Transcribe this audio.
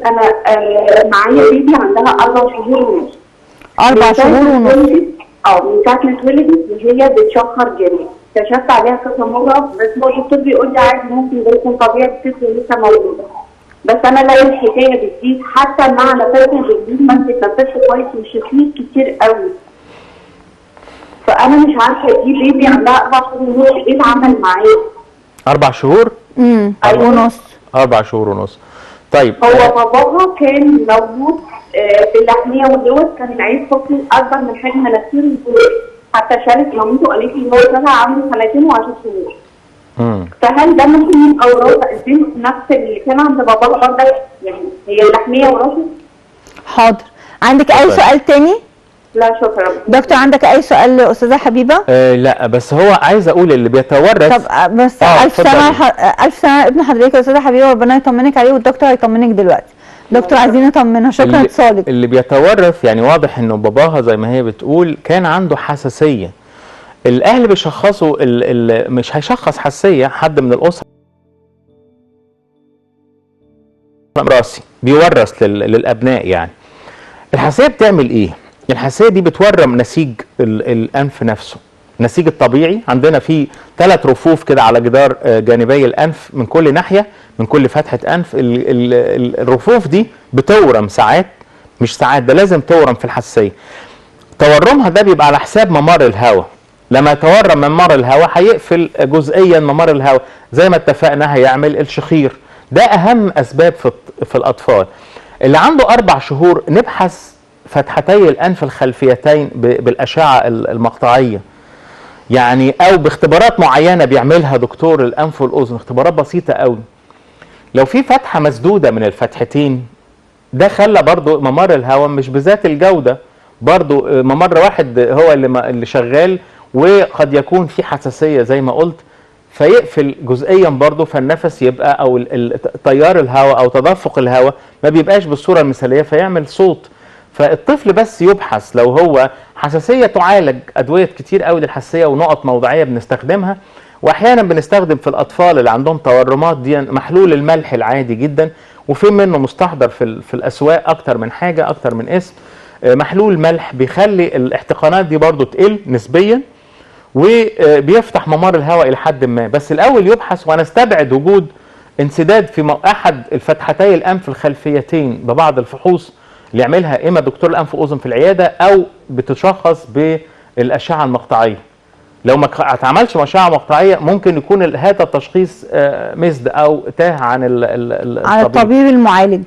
انا معايا بيبي عندها 4 شهور ونص. 4 شهور ونص. من ساعه ما اتولدت وهي بتشخر جامد. كشفت عليها كذا مره، بس هو الدكتور بيقول لي عادي، ممكن ده يكون طبيعي، الطفل لسه مولوده. بس انا لاقي الحكايه بتزيد حتى مع نفسها بتزيد، ما بتتنفسش كويس وشفيت كتير قوي. فانا مش عارفه دي بيبي عندها 4 شهور ونص ايه اتعمل معايا؟ 4 شهور؟ أيوة. ونص. 4 شهور ونص. طيب هو باباها كان موجود في اللحميه واللوز، كان العيد طفل اكبر من حجم مناخيره، حتى شالت مامته وقالت لي هو طلع عنده 2 و10 شهور. فهل ده ممكن يبقى وراثه نفس اللي كان عند باباها برضه؟ يعني هي اللحميه وراثه؟ حاضر. عندك اي سؤال تاني؟ لا شكرا. دكتور عندك اي سؤال لاستاذه حبيبه؟ لا، بس هو عايز اقول اللي بيتورث. طب بس الف سنه الف سنه ابن حضرتك يا استاذه حبيبه، وربنا يطمنك عليه، والدكتور هيطمنك دلوقتي. دكتور عايزين نطمنها. شكرا اتصالك. اللي بيتورث يعني واضح انه باباها زي ما هي بتقول كان عنده حساسيه. الاهل بيشخصوا مش هيشخص حساسيه حد من الاسره راسي بيورث للابناء. يعني الحساسيه بتعمل ايه؟ الحساسيه دي بتورم نسيج الانف نفسه. النسيج الطبيعي عندنا فيه 3 رفوف كده على جدار جانبي الانف من كل ناحيه، من كل فتحه انف. الرفوف دي بتورم ساعات، مش ساعات، ده لازم تورم في الحساسيه. تورمها ده بيبقى على حساب ممر الهواء. لما يتورم ممر الهواء هيقفل جزئيا ممر الهواء، زي ما اتفقنا هيعمل الشخير. ده اهم اسباب في الاطفال. اللي عنده 4 شهور نبحث فتحتي الانف الخلفيتين بالاشعه المقطعيه، يعني او باختبارات معينه بيعملها دكتور الانف والاذن، اختبارات بسيطه قوي. لو في فتحه مسدوده من الفتحتين، ده خلى برضو ممر الهواء مش بذات الجوده، برضو ممر واحد هو اللي شغال، وقد يكون في حساسيه زي ما قلت، فيقفل جزئيا برضو، فالنفس يبقى او تيار الهواء او تدفق الهواء ما بيبقاش بالصوره المثاليه، فيعمل صوت. فالطفل بس يبحث لو هو حساسيه، تعالج ادويه كتير قوي للحساسيه ونقط موضعيه بنستخدمها. واحيانا بنستخدم في الاطفال اللي عندهم تورمات دي محلول الملح العادي جدا، وفي منه مستحضر في الاسواق اكتر من حاجه، اكتر من اسم. محلول ملح بيخلي الاحتقانات دي برضو تقل نسبيا، وبيفتح ممر الهواء الى حد ما. بس الاول يبحث ونستبعد وجود انسداد في احد الفتحتي الانف الخلفيتين ببعض الفحوص اللي يعملها اما دكتور الانف واذن في العياده، او بتشخص بالاشعه المقطعيه. لو ما اتعملش اشعه مقطعيه ممكن يكون هذا التشخيص مزد او تاه عن الطبيب المعالج.